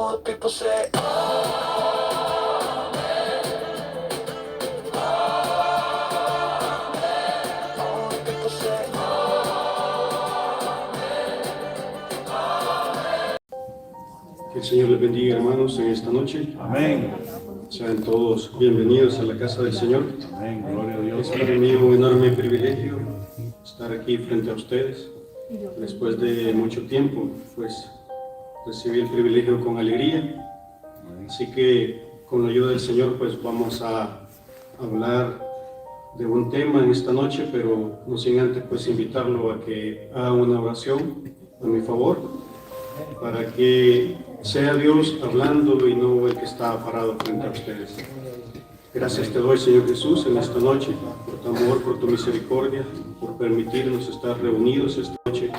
All the people say, all the people say, Que el Señor les bendiga, hermanos, en esta noche. Amén. Sean todos bienvenidos a la casa del Señor. Amén. Gloria a Dios. Es para mí un enorme privilegio estar aquí frente a ustedes. Después de mucho tiempo, pues recibí el privilegio con alegría. Así que con la ayuda del Señor, pues vamos a hablar de un tema en esta noche, pero no sin antes pues invitarlo a que haga una oración a mi favor, para que sea Dios hablando y no el que está parado frente a ustedes. Gracias te doy, Señor Jesús, en esta noche, por tu amor, por tu misericordia, por permitirnos estar reunidos esta noche,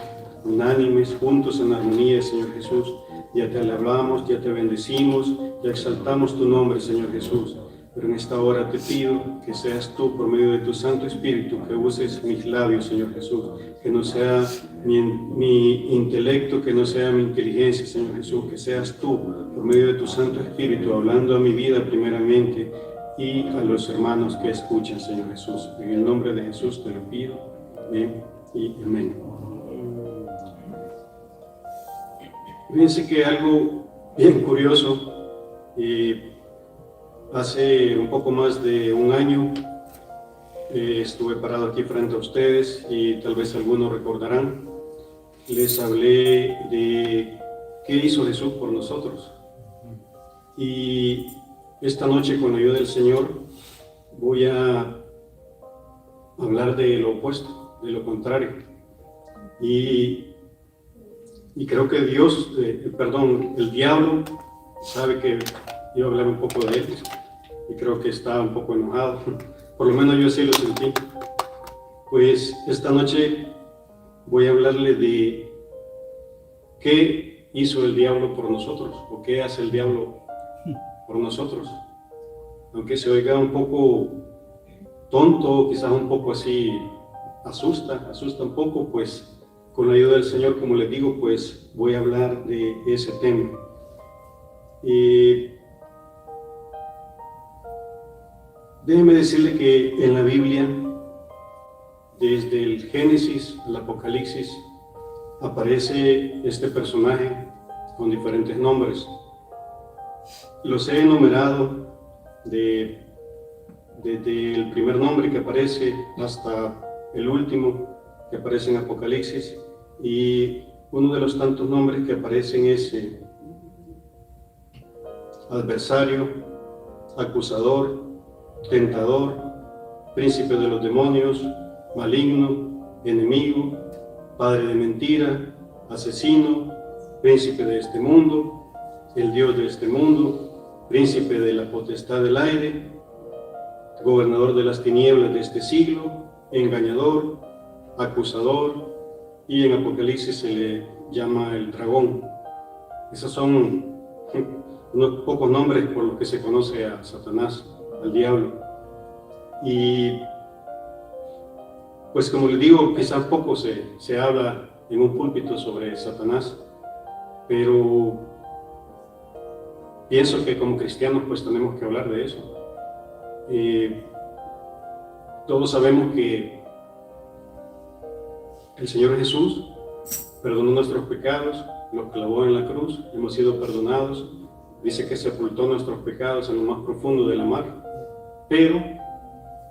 unánimes, juntos en armonía, Señor Jesús. Ya te alabamos, ya te bendecimos, ya exaltamos tu nombre, Señor Jesús. Pero en esta hora te pido que seas tú, por medio de tu Santo Espíritu, que uses mis labios, Señor Jesús, que no sea mi intelecto, que no sea mi inteligencia, Señor Jesús, que seas tú, por medio de tu Santo Espíritu, hablando a mi vida primeramente y a los hermanos que escuchan, Señor Jesús. En el nombre de Jesús te lo pido. Amén y amén. Fíjense que algo bien curioso, hace un poco más de un año estuve parado aquí frente a ustedes y tal vez algunos recordarán, les hablé de qué hizo Jesús por nosotros. Y esta noche, con la ayuda del Señor, voy a hablar de lo opuesto, de lo contrario. Y creo que el diablo sabe que yo hablé un poco de él y creo que está un poco enojado. Por lo menos yo así lo sentí. Pues esta noche voy a hablarle de qué hizo el diablo por nosotros, o qué hace el diablo por nosotros. Aunque se oiga un poco tonto, quizás un poco así, asusta un poco, pues con la ayuda del Señor, como les digo, pues voy a hablar de ese tema. Déjeme decirle que en la Biblia, desde el Génesis al Apocalipsis, aparece este personaje con diferentes nombres. Los he enumerado desde el primer nombre que aparece hasta el último que aparece en Apocalipsis, y uno de los tantos nombres que aparecen es adversario, acusador, tentador, príncipe de los demonios, maligno, enemigo, padre de mentira, asesino, príncipe de este mundo, el Dios de este mundo, príncipe de la potestad del aire, gobernador de las tinieblas de este siglo, engañador, acusador, y en Apocalipsis se le llama el dragón. Esos son unos pocos nombres por los que se conoce a Satanás, al diablo. Y pues como les digo, quizás poco se habla en un púlpito sobre Satanás, pero pienso que como cristianos pues tenemos que hablar de eso. Todos sabemos que el Señor Jesús perdonó nuestros pecados, los clavó en la cruz, hemos sido perdonados, dice que sepultó nuestros pecados en lo más profundo de la mar, pero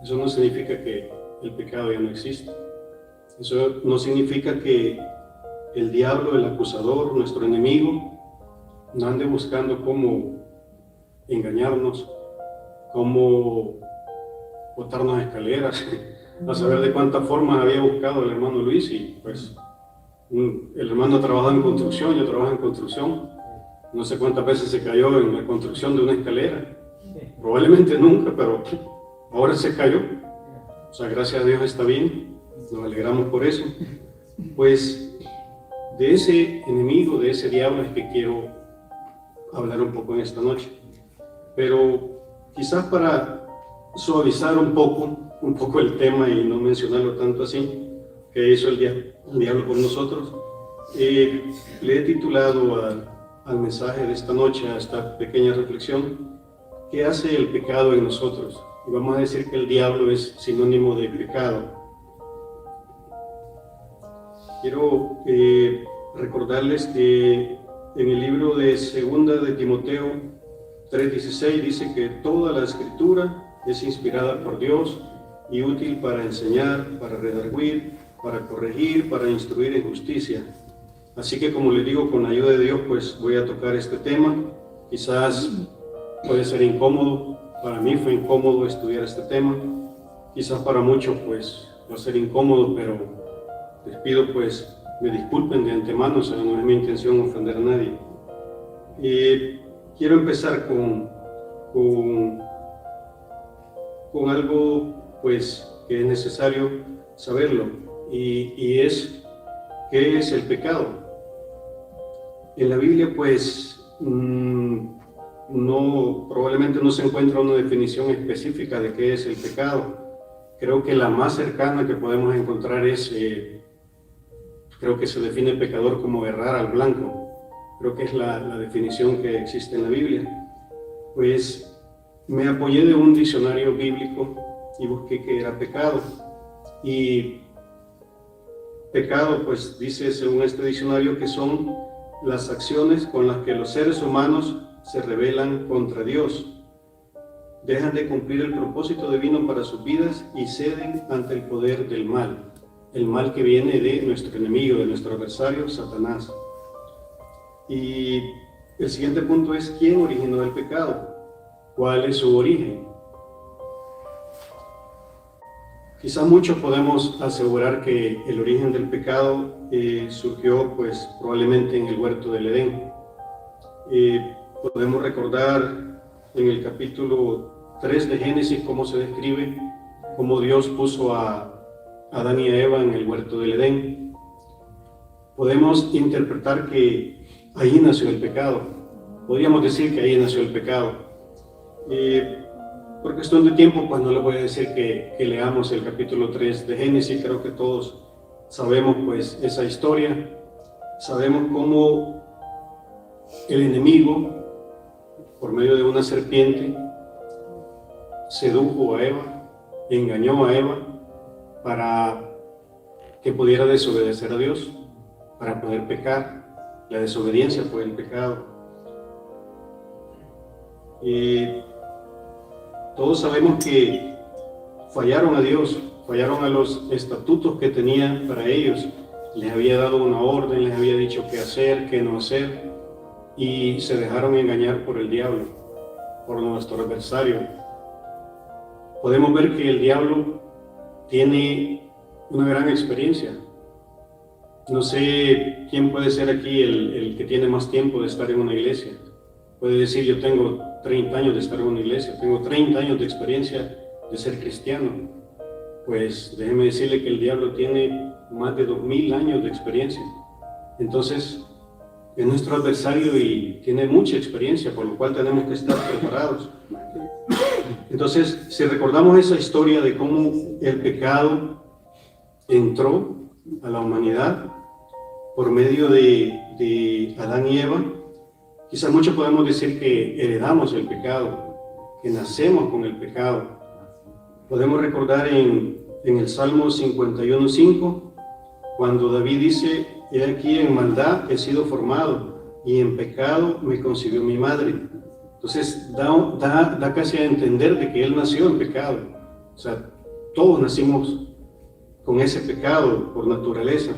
eso no significa que el pecado ya no existe. Eso no significa que el diablo, el acusador, nuestro enemigo, no ande buscando cómo engañarnos, cómo botarnos escaleras, a saber de cuántas formas había buscado el hermano Luis, y pues el hermano ha trabajado en construcción, yo trabajo en construcción, no sé cuántas veces se cayó en la construcción de una escalera, probablemente nunca, pero ahora se cayó, o sea, gracias a Dios está bien, nos alegramos por eso. Pues de ese enemigo, de ese diablo es que quiero hablar un poco en esta noche, pero quizás para suavizar un poco el tema y no mencionarlo tanto así, que hizo el diablo por nosotros, le he titulado al mensaje de esta noche, a esta pequeña reflexión, ¿qué hace el pecado en nosotros? Y vamos a decir que el diablo es sinónimo de pecado. Quiero recordarles que en el libro de Segunda de Timoteo 3:16 dice que toda la escritura es inspirada por Dios y útil para enseñar, para redarguir, para corregir, para instruir en justicia. Así que, como les digo, con la ayuda de Dios, pues voy a tocar este tema. Quizás puede ser incómodo, para mí fue incómodo estudiar este tema. Quizás para muchos, pues, va a ser incómodo, pero les pido, pues, me disculpen de antemano, o sea, no es mi intención ofender a nadie. Quiero empezar con algo, pues, que es necesario saberlo, y es, ¿qué es el pecado? En la Biblia, pues, probablemente no se encuentra una definición específica de qué es el pecado. Creo que la más cercana que podemos encontrar es, creo que se define pecador como errar al blanco. Creo que es la definición que existe en la Biblia. Pues me apoyé de un diccionario bíblico y busqué qué era pecado. Y pecado, pues dice según este diccionario que son las acciones con las que los seres humanos se rebelan contra Dios, dejan de cumplir el propósito divino para sus vidas y ceden ante el poder del mal, el mal que viene de nuestro enemigo, de nuestro adversario, Satanás. Y el siguiente punto es, ¿quién originó el pecado? ¿Cuál es su origen? Quizá muchos podemos asegurar que el origen del pecado surgió, pues, probablemente en el huerto del Edén. Podemos recordar en el capítulo 3 de Génesis cómo se describe cómo Dios puso a Adán y a Eva en el huerto del Edén. Podemos interpretar que ahí nació el pecado. Podríamos decir que ahí nació el pecado. Por cuestión de tiempo, pues no les voy a decir que leamos el capítulo 3 de Génesis. Creo que todos sabemos, pues, esa historia. Sabemos cómo el enemigo, por medio de una serpiente, sedujo a Eva, engañó a Eva para que pudiera desobedecer a Dios, para poder pecar. La desobediencia fue el pecado. Todos sabemos que fallaron a Dios, fallaron a los estatutos que tenía para ellos. Les había dado una orden, les había dicho qué hacer, qué no hacer, y se dejaron engañar por el diablo, por nuestro adversario. Podemos ver que el diablo tiene una gran experiencia. No sé quién puede ser aquí el que tiene más tiempo de estar en una iglesia. Puede decir, yo tengo 30 años de estar en una iglesia, tengo 30 años de experiencia de ser cristiano. Pues déjeme decirle que el diablo tiene más de 2000 años de experiencia. Entonces, es nuestro adversario y tiene mucha experiencia, por lo cual tenemos que estar preparados. Entonces, si recordamos esa historia de cómo el pecado entró a la humanidad por medio de Adán y Eva, quizás muchos podemos decir que heredamos el pecado, que nacemos con el pecado. Podemos recordar en el Salmo 51:5, cuando David dice, he aquí en maldad he sido formado, y en pecado me concibió mi madre. Entonces da casi a entender de que él nació en pecado. O sea, todos nacimos con ese pecado por naturaleza.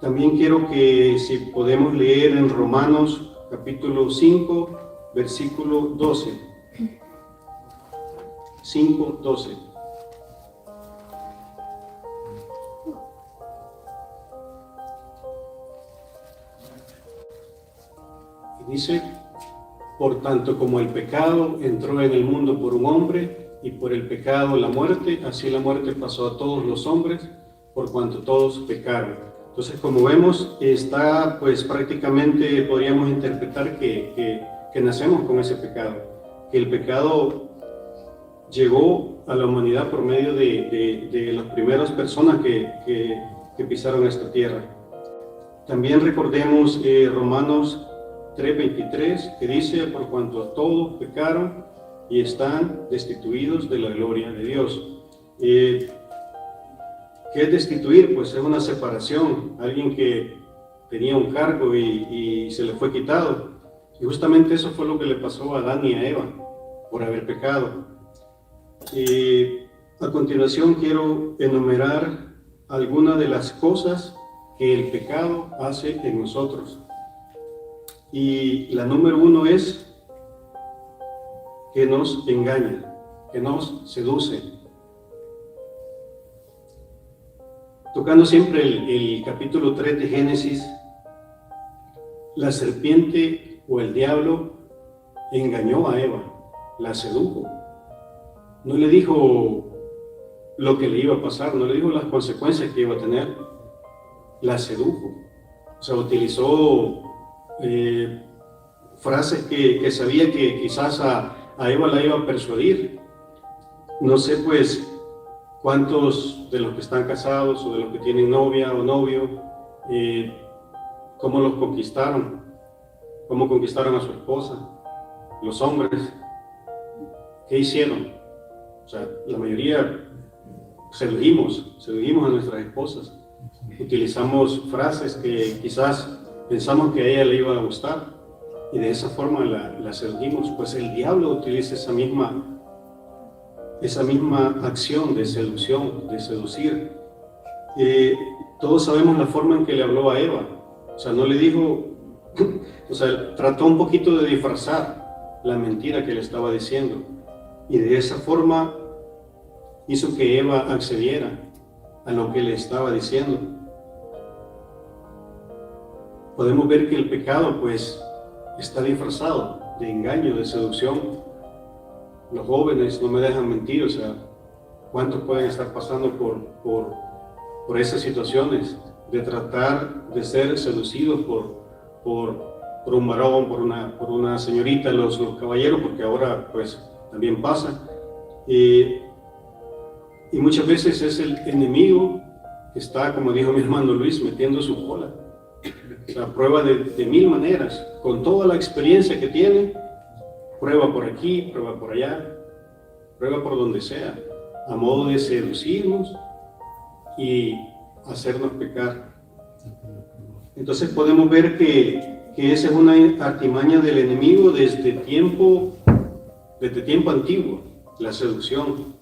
También quiero que si podemos leer en Romanos capítulo 5, versículo 12. 5:12. Y dice, por tanto como el pecado entró en el mundo por un hombre, y por el pecado la muerte, así la muerte pasó a todos los hombres, por cuanto todos pecaron. Entonces, como vemos, está, pues prácticamente podríamos interpretar que nacemos con ese pecado, que el pecado llegó a la humanidad por medio de las primeras personas que pisaron esta tierra. También recordemos Romanos 3:23, que dice: por cuanto todos pecaron y están destituidos de la gloria de Dios. ¿Qué es destituir? Pues es una separación, alguien que tenía un cargo y se le fue quitado. Y justamente eso fue lo que le pasó a Adán y a Eva, por haber pecado. A continuación quiero enumerar algunas de las cosas que el pecado hace en nosotros. Y la número 1 es que nos engaña, que nos seduce. Tocando siempre el capítulo 3 de Génesis, la serpiente o el diablo engañó a Eva, la sedujo. No le dijo lo que le iba a pasar, no le dijo las consecuencias que iba a tener, la sedujo. O sea, utilizó frases que sabía que quizás a Eva la iba a persuadir. No sé pues cuántos de los que están casados o de los que tienen novia o novio, cómo los conquistaron, cómo conquistaron a su esposa, los hombres, ¿qué hicieron? O sea, la mayoría sedujimos a nuestras esposas, utilizamos frases que quizás pensamos que a ella le iba a gustar y de esa forma la sedujimos. Pues el diablo utiliza esa misma acción de seducción, de seducir. Todos sabemos la forma en que le habló a Eva. O sea, no le dijo, o sea, trató un poquito de disfrazar la mentira que le estaba diciendo. Y de esa forma hizo que Eva accediera a lo que le estaba diciendo. Podemos ver que el pecado, pues, está disfrazado de engaño, de seducción. Los jóvenes no me dejan mentir, o sea, ¿cuántos pueden estar pasando por esas situaciones de tratar de ser seducidos por un varón, por una señorita, los caballeros, porque ahora pues también pasa, y muchas veces es el enemigo que está, como dijo mi hermano Luis, metiendo su cola. O sea, prueba de mil maneras, con toda la experiencia que tiene, prueba por aquí, prueba por allá, prueba por donde sea, a modo de seducirnos y hacernos pecar. Entonces podemos ver que esa es una artimaña del enemigo desde tiempo antiguo, la seducción.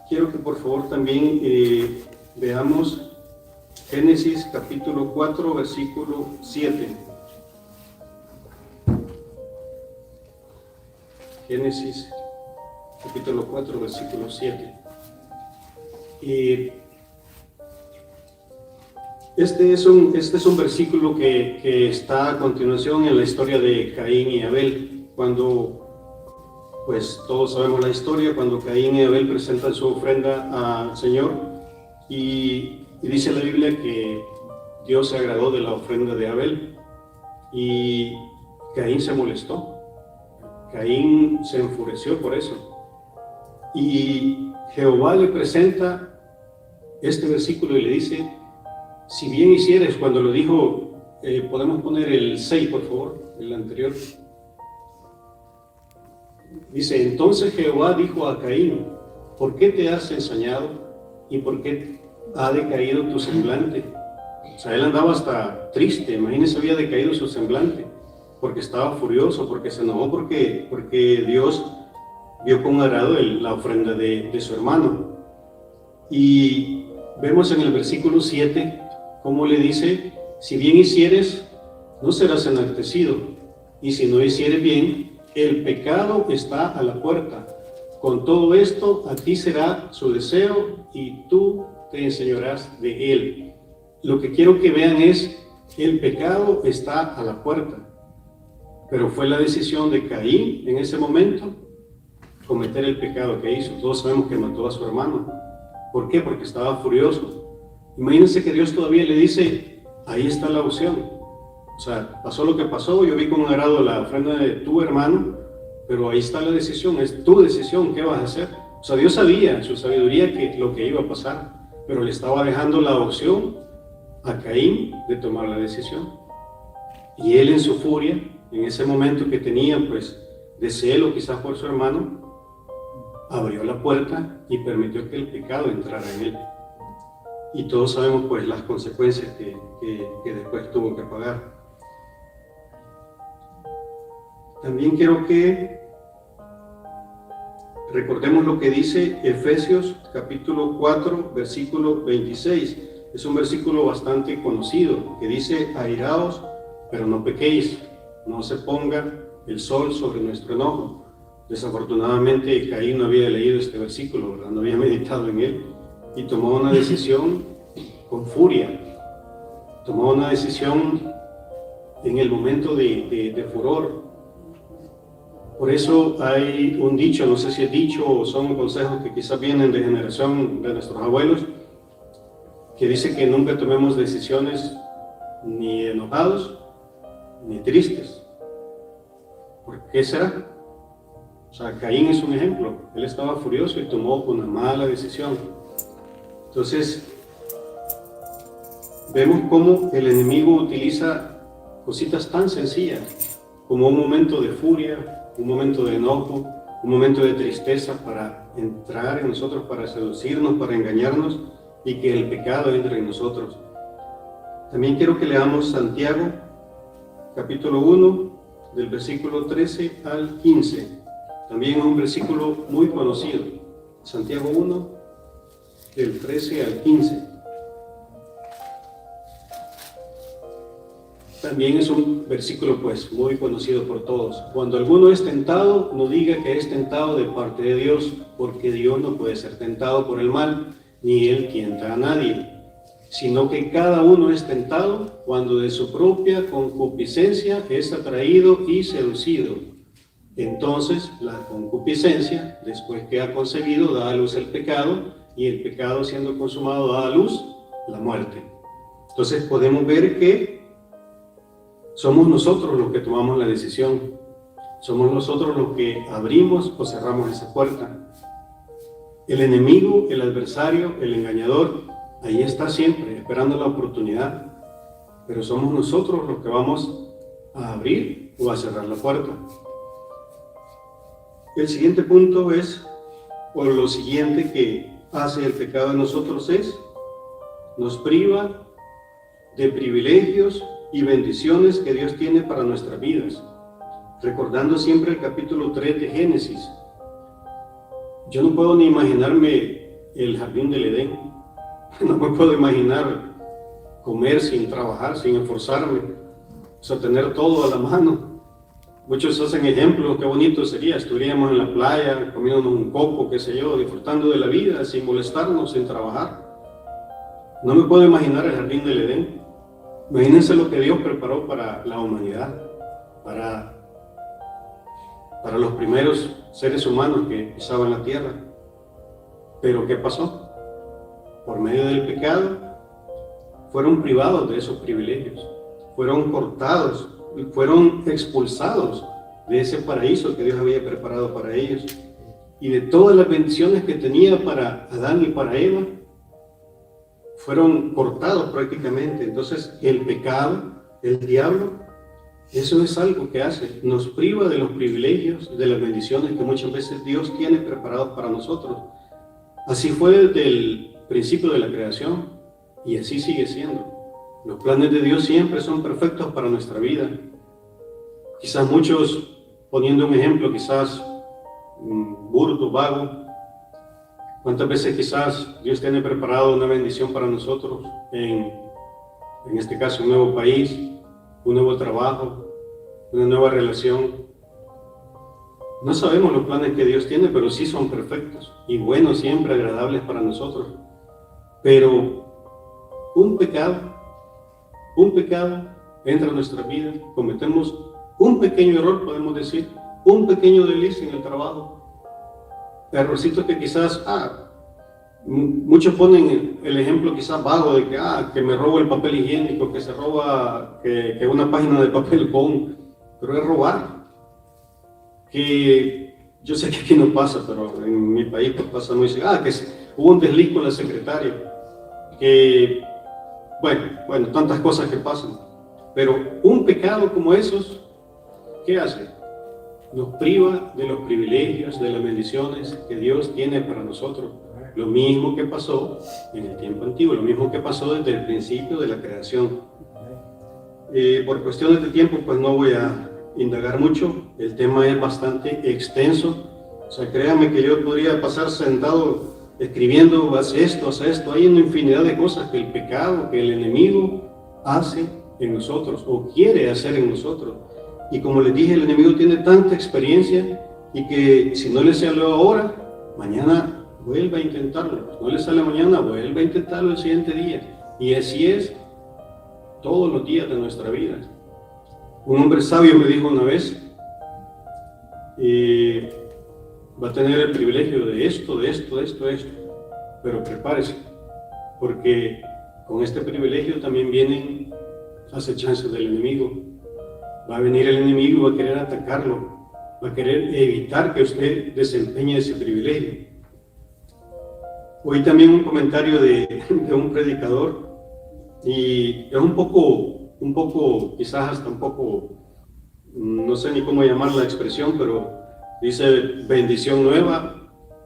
Quiero que por favor también veamos Génesis capítulo 4, versículo 7. Génesis capítulo 4, versículo 7. Este es un versículo que está a continuación en la historia de Caín y Abel, cuando, pues todos sabemos la historia, cuando Caín y Abel presentan su ofrenda al Señor, y dice la Biblia que Dios se agradó de la ofrenda de Abel, y Caín se molestó. Caín se enfureció por eso. Y Jehová le presenta este versículo y le dice: si bien hicieres, cuando lo dijo, podemos poner el 6, por favor, el anterior. Dice: entonces Jehová dijo a Caín: ¿por qué te has ensañado y por qué ha decaído tu semblante? O sea, él andaba hasta triste, imagínense, había decaído su semblante, porque estaba furioso, porque se enojó, porque Dios vio con agrado la ofrenda de su hermano. Y vemos en el versículo 7 cómo le dice: si bien hicieres, no serás enaltecido, y si no hicieres bien, el pecado está a la puerta. Con todo esto, a ti será su deseo, y tú te enseñarás de él. Lo que quiero que vean es: el pecado está a la puerta. Pero fue la decisión de Caín en ese momento cometer el pecado que hizo. Todos sabemos que mató a su hermano. ¿Por qué? Porque estaba furioso. Imagínense que Dios todavía le dice: ahí está la opción. O sea, pasó lo que pasó, yo vi con agrado la ofrenda de tu hermano, pero ahí está la decisión, es tu decisión, ¿qué vas a hacer? O sea, Dios sabía en su sabiduría lo que iba a pasar. pero le estaba dejando la opción a Caín de tomar la decisión. Y él en su furia, en ese momento que tenía pues de celo quizás por su hermano, abrió la puerta y permitió que el pecado entrara en él. Y todos sabemos pues las consecuencias que después tuvo que pagar. También quiero que recordemos lo que dice Efesios capítulo 4, versículo 26. Es un versículo bastante conocido que dice: airaos, pero no pequéis, no se ponga el sol sobre nuestro enojo. Desafortunadamente Caín no había leído este versículo, ¿verdad? No había meditado en él y tomó una decisión con furia. Tomó una decisión en el momento de furor. Por eso hay un dicho, no sé si es dicho o son consejos que quizás vienen de generación de nuestros abuelos, que dice que nunca tomemos decisiones ni enojados ni tristes. ¿Por qué será? O sea, Caín es un ejemplo. Él estaba furioso y tomó una mala decisión. Entonces, vemos cómo el enemigo utiliza cositas tan sencillas como un momento de furia, un momento de enojo, un momento de tristeza para entrar en nosotros, para seducirnos, para engañarnos y que el pecado entre en nosotros. También quiero que leamos Santiago, capítulo 1, del versículo 13 al 15. También es un versículo muy conocido. Santiago 1, del 13 al 15. También es un versículo pues muy conocido por todos. Cuando alguno es tentado, no diga que es tentado de parte de Dios, porque Dios no puede ser tentado por el mal, ni Él tienta a nadie, sino que cada uno es tentado cuando de su propia concupiscencia es atraído y seducido. Entonces la concupiscencia, después que ha concebido, da a luz el pecado, y el pecado siendo consumado da a luz la muerte. Entonces podemos ver que somos nosotros los que tomamos la decisión. Somos nosotros los que abrimos o cerramos esa puerta. El enemigo, el adversario, el engañador, ahí está siempre, esperando la oportunidad. Pero somos nosotros los que vamos a abrir o a cerrar la puerta. El siguiente punto es, o lo siguiente que hace el pecado en nosotros es, nos priva de privilegios y bendiciones que Dios tiene para nuestras vidas. Recordando siempre el capítulo 3 de Génesis. Yo no puedo ni imaginarme el jardín del Edén. No me puedo imaginar comer sin trabajar, sin esforzarme. O sea, tener todo a la mano. Muchos hacen ejemplos, qué bonito sería, estuviéramos en la playa, comiéndonos un coco, qué sé yo, disfrutando de la vida, sin molestarnos, sin trabajar. No me puedo imaginar el jardín del Edén. Imagínense lo que Dios preparó para la humanidad, para los primeros seres humanos que pisaban la tierra. Pero ¿qué pasó? Por medio del pecado, fueron privados de esos privilegios, fueron cortados, fueron expulsados de ese paraíso que Dios había preparado para ellos. Y de todas las bendiciones que tenía para Adán y para Eva, fueron cortados prácticamente. Entonces el pecado, el diablo, eso es algo que hace, nos priva de los privilegios, de las bendiciones que muchas veces Dios tiene preparados para nosotros. Así fue desde el principio de la creación y así sigue siendo. Los planes de Dios siempre son perfectos para nuestra vida. Quizás muchos, poniendo un ejemplo, quizás burdo, vago, ¿cuántas veces quizás Dios tiene preparado una bendición para nosotros en este caso un nuevo país, un nuevo trabajo, una nueva relación? No sabemos los planes que Dios tiene, pero sí son perfectos y buenos, siempre agradables para nosotros. Pero un pecado entra a nuestra vida, cometemos un pequeño error, podemos decir, un pequeño desliz en el trabajo, errorcitos que quizás, muchos ponen el ejemplo quizás vago de que me robo el papel higiénico, que se roba que una página de papel bond, pero es robar. Que yo sé que aquí no pasa, pero en mi país pues pasa muy que hubo un desliz con la secretaria. que, bueno, tantas cosas que pasan. Pero un pecado como esos, ¿qué hace? Nos priva de los privilegios, de las bendiciones que Dios tiene para nosotros. Lo mismo que pasó en el tiempo antiguo, lo mismo que pasó desde el principio de la creación. Por cuestiones de tiempo, pues no voy a indagar mucho. El tema es bastante extenso. O sea, créanme que yo podría pasar sentado escribiendo, haz esto. Hay una infinidad de cosas que el pecado, que el enemigo hace en nosotros o quiere hacer en nosotros. Y como les dije, el enemigo tiene tanta experiencia y que si no le salió ahora, mañana vuelve a intentarlo. Si no le sale mañana, vuelve a intentarlo el siguiente día. Y así es todos los días de nuestra vida. Un hombre sabio me dijo una vez, va a tener el privilegio de esto, pero prepárese, porque con este privilegio también vienen acechanzas del enemigo. Va a venir el enemigo y va a querer atacarlo, va a querer evitar que usted desempeñe ese privilegio. Hoy también un comentario de un predicador, y es un poco, quizás hasta un poco, no sé ni cómo llamar la expresión, pero dice bendición nueva,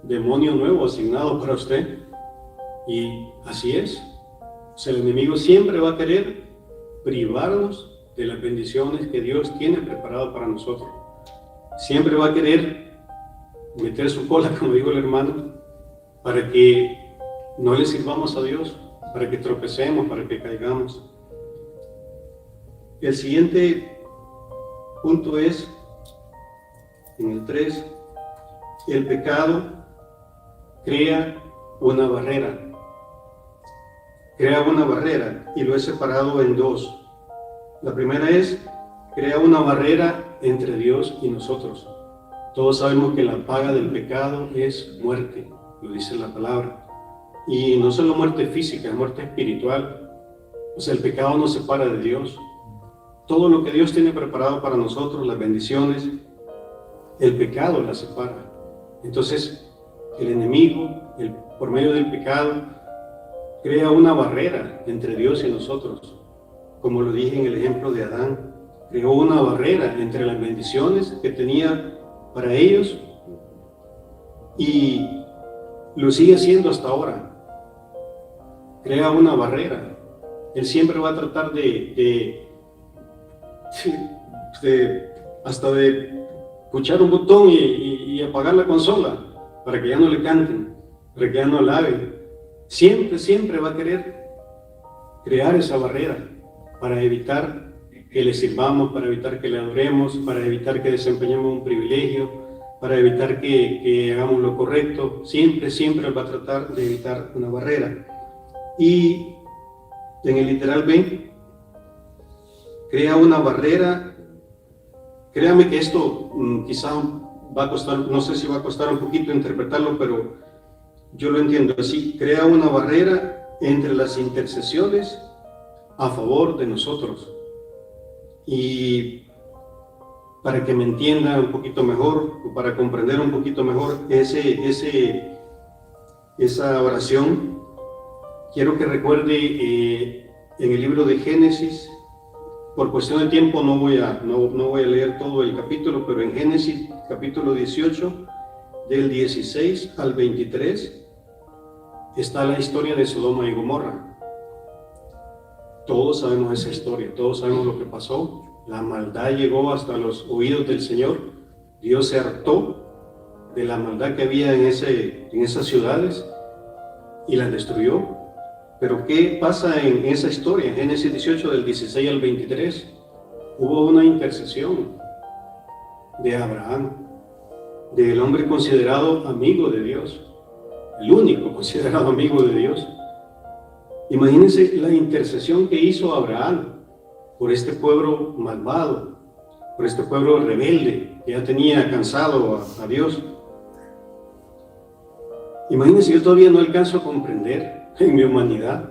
demonio nuevo asignado para usted. Y así es. O sea, el enemigo siempre va a querer privarnos de las bendiciones que Dios tiene preparado para nosotros. Siempre va a querer meter su cola, como dijo el hermano, para que no le sirvamos a Dios, para que tropecemos, para que caigamos. El siguiente punto es, en el 3, el pecado crea una barrera. Crea una barrera y lo he separado en dos. La primera es, crea una barrera entre Dios y nosotros. Todos sabemos que la paga del pecado es muerte, lo dice la palabra. Y no solo muerte física, es muerte espiritual. O sea, el pecado nos separa de Dios. Todo lo que Dios tiene preparado para nosotros, las bendiciones, el pecado las separa. Entonces, el enemigo, por medio del pecado, crea una barrera entre Dios y nosotros. Como lo dije en el ejemplo de Adán, creó una barrera entre las bendiciones que tenía para ellos y lo sigue haciendo hasta ahora. Crea una barrera. Él siempre va a tratar hasta de puchar un botón y apagar la consola para que ya no le canten, para que ya no alaben. Siempre va a querer crear esa barrera para evitar que le sirvamos, para evitar que le adoremos, para evitar que desempeñemos un privilegio, para evitar que hagamos lo correcto. Siempre va a tratar de evitar una barrera. Y en el literal B, crea una barrera. Créame que esto quizá va a costar, no sé si va a costar un poquito interpretarlo, pero yo lo entiendo así. Crea una barrera entre las intercesiones a favor de nosotros. Y para que me entienda un poquito mejor, o para comprender un poquito mejor esa oración, quiero que recuerde en el libro de Génesis. Por cuestión de tiempo no voy a leer todo el capítulo, pero en Génesis capítulo 18, del 16 al 23, está la historia de Sodoma y Gomorra. Todos sabemos esa historia, todos sabemos lo que pasó. La maldad llegó hasta los oídos del Señor. Dios se hartó de la maldad que había en esas ciudades y las destruyó. Pero ¿qué pasa en esa historia? En Génesis 18, del 16 al 23, hubo una intercesión de Abraham, del hombre considerado amigo de Dios, el único considerado amigo de Dios. Imagínense la intercesión que hizo Abraham por este pueblo malvado, por este pueblo rebelde que ya tenía cansado a Dios. Imagínense, yo todavía no alcanzo a comprender en mi humanidad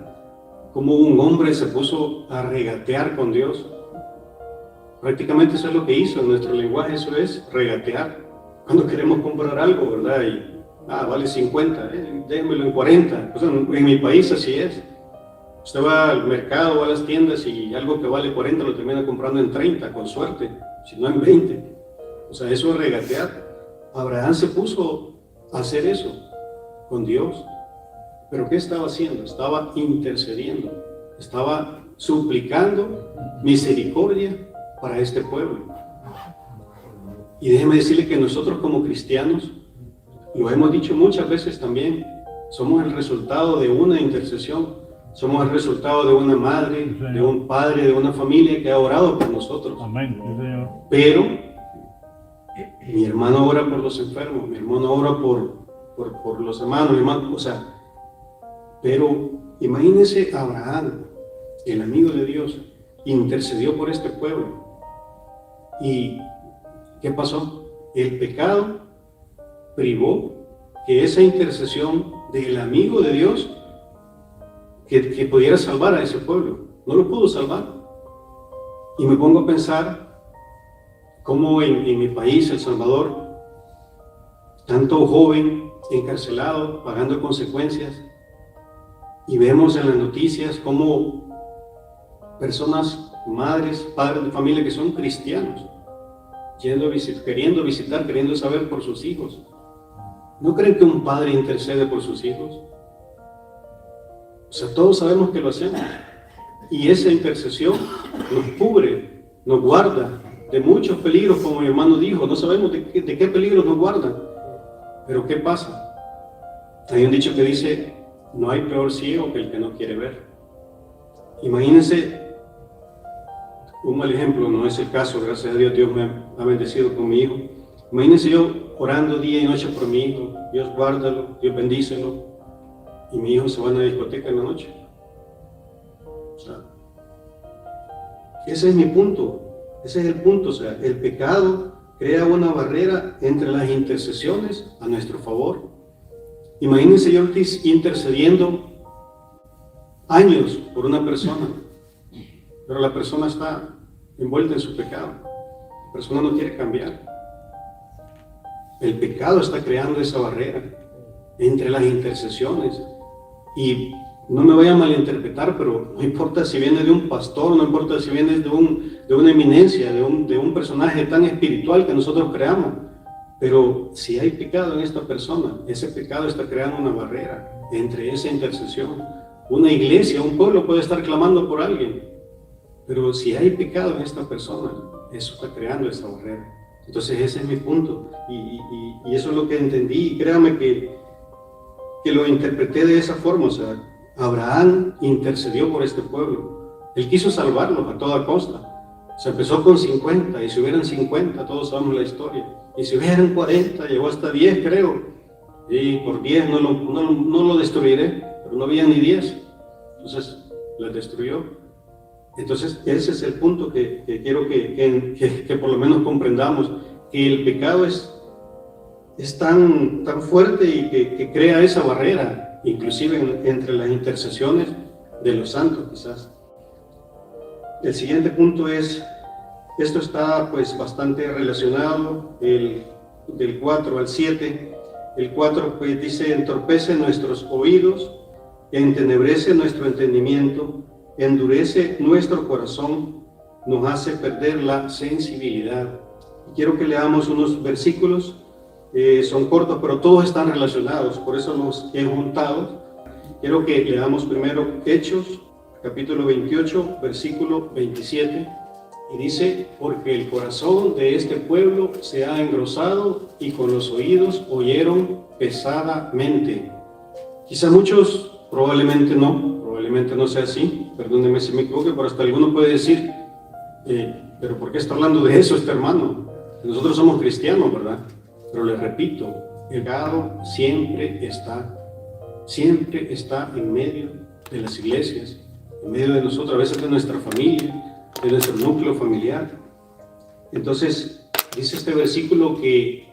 cómo un hombre se puso a regatear con Dios. Prácticamente eso es lo que hizo en nuestro lenguaje, eso es regatear. Cuando queremos comprar algo, ¿verdad? Y vale 50, déjemelo en 40. O sea, en mi país así es. Usted va al mercado, va a las tiendas y algo que vale 40 lo termina comprando en 30, con suerte, si no en 20. O sea, eso es regatear. Abraham se puso a hacer eso con Dios. ¿Pero qué estaba haciendo? Estaba intercediendo, estaba suplicando misericordia para este pueblo. Y déjeme decirle que nosotros como cristianos, lo hemos dicho muchas veces también, somos el resultado de una intercesión, somos el resultado de una madre, de un padre, de una familia que ha orado por nosotros. Amén, sí, Señor. Pero mi hermano ora por los enfermos, mi hermano ora por los hermanos, mi hermano, o sea, pero imagínense a Abraham, el amigo de Dios, intercedió por este pueblo. ¿Y qué pasó? El pecado privó que esa intercesión del amigo de Dios que pudiera salvar a ese pueblo, no lo pudo salvar. Y me pongo a pensar cómo en mi país, El Salvador, tanto joven encarcelado, pagando consecuencias, y vemos en las noticias cómo personas, madres, padres de familia que son cristianos, queriendo visitar, queriendo saber por sus hijos. ¿No creen que un padre intercede por sus hijos? O sea, todos sabemos que lo hacemos. Y esa intercesión nos cubre, nos guarda de muchos peligros, como mi hermano dijo. No sabemos de qué peligros nos guardan. Pero ¿qué pasa? Hay un dicho que dice, no hay peor ciego que el que no quiere ver. Imagínense, un mal ejemplo, no es el caso, gracias a Dios, Dios me ha bendecido con mi hijo. Imagínense yo orando día y noche por mi hijo, Dios guárdalo, Dios bendícelo, y mi hijo se va a una discoteca en la noche. O sea, ese es mi punto, ese es el punto. O sea, el pecado crea una barrera entre las intercesiones a nuestro favor. Imagínense yo intercediendo años por una persona, pero la persona está envuelta en su pecado, la persona no quiere cambiar. El pecado está creando esa barrera entre las intercesiones. Y no me vaya a malinterpretar, pero no importa si viene de un pastor, no importa si viene de una eminencia, de un personaje tan espiritual que nosotros creamos, pero si hay pecado en esta persona, ese pecado está creando una barrera entre esa intercesión. Una iglesia, un pueblo puede estar clamando por alguien, pero si hay pecado en esta persona, eso está creando esa barrera. Entonces ese es mi punto, y eso es lo que entendí, y créame que lo interpreté de esa forma. O sea, Abraham intercedió por este pueblo, él quiso salvarlos a toda costa. Se empezó con 50, y si hubieran 50, todos sabemos la historia, y si hubieran 40, llegó hasta 10 creo, y por 10 no lo destruiré, pero no había ni 10, entonces las destruyó. Entonces ese es el punto que quiero que por lo menos comprendamos, que el pecado es tan fuerte y que crea esa barrera, inclusive entre las intercesiones de los santos quizás. El siguiente punto es, esto está pues bastante relacionado, del 4 al 7. El 4 pues dice, entorpece nuestros oídos, entenebrece nuestro entendimiento, endurece nuestro corazón, nos hace perder la sensibilidad. Y quiero que leamos unos versículos, son cortos, pero todos están relacionados, por eso los he juntado. Quiero que leamos primero Hechos, capítulo 28, versículo 27, y dice, porque el corazón de este pueblo se ha engrosado y con los oídos oyeron pesadamente. Quizá muchos, probablemente no sea así, perdónenme si me equivoco, pero hasta alguno puede decir, pero ¿por qué está hablando de eso este hermano? Nosotros somos cristianos, ¿verdad? Pero les repito, el pecado siempre está en medio de las iglesias, en medio de nosotros, a veces de nuestra familia, de nuestro núcleo familiar. Entonces, dice este versículo que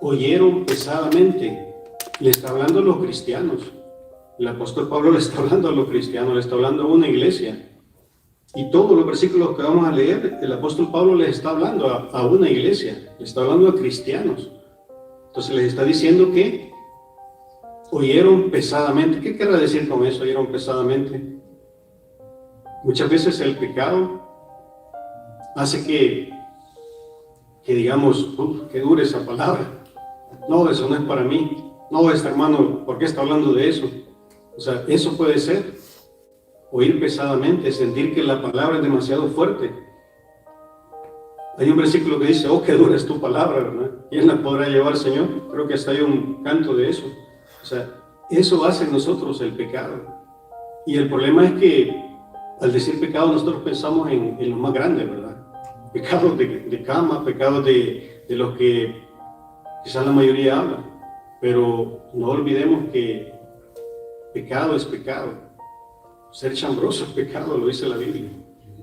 oyeron pesadamente, le está hablando a los cristianos. El apóstol Pablo le está hablando a los cristianos, le está hablando a una iglesia. Y todos los versículos que vamos a leer, el apóstol Pablo les está hablando a una iglesia, le está hablando a cristianos. Entonces les está diciendo que oyeron pesadamente. ¿Qué querrá decir con eso, oyeron pesadamente? Muchas veces el pecado hace que digamos, qué dura esa palabra. No, eso no es para mí. No, este hermano, ¿por qué está hablando de eso? O sea, eso puede ser oír pesadamente, sentir que la palabra es demasiado fuerte. Hay un versículo que dice, oh, qué dura es tu palabra, ¿verdad? ¿Quién la podrá llevar, Señor? Creo que hasta hay un canto de eso. O sea, eso hace en nosotros el pecado. Y el problema es que al decir pecado nosotros pensamos en lo más grande, ¿verdad? Pecados de cama, pecados de los que quizás la mayoría habla. Pero no olvidemos que pecado es pecado. Ser chambroso es pecado, lo dice la Biblia.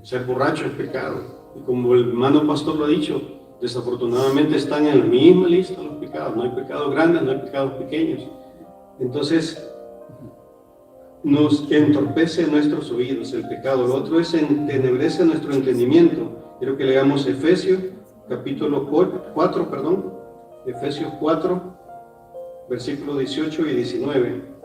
Ser borracho es pecado. Y como el hermano pastor lo ha dicho, desafortunadamente están en la misma lista los pecados. No hay pecados grandes, no hay pecados pequeños. Entonces, nos entorpece nuestros oídos el pecado. Lo otro es entenebrece nuestro entendimiento. Quiero que leamos Efesios capítulo 4, Efesios 4, versículos 18 y 19.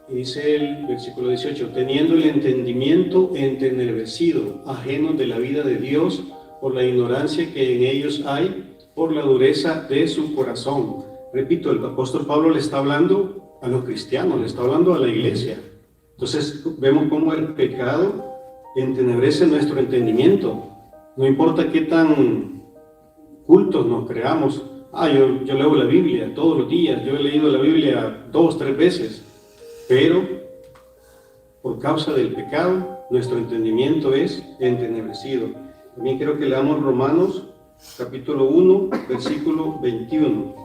Y dice el versículo 18, teniendo el entendimiento entenebrecido, ajenos de la vida de Dios, por la ignorancia que en ellos hay, por la dureza de su corazón. Repito, el apóstol Pablo le está hablando a los cristianos, le está hablando a la iglesia. Entonces vemos cómo el pecado entenebrece nuestro entendimiento. No importa qué tan cultos nos creamos. Yo leo la Biblia todos los días, yo he leído la Biblia 2, 3 veces. Pero por causa del pecado, nuestro entendimiento es entenebrecido. También quiero que leamos Romanos capítulo 1, versículo 21.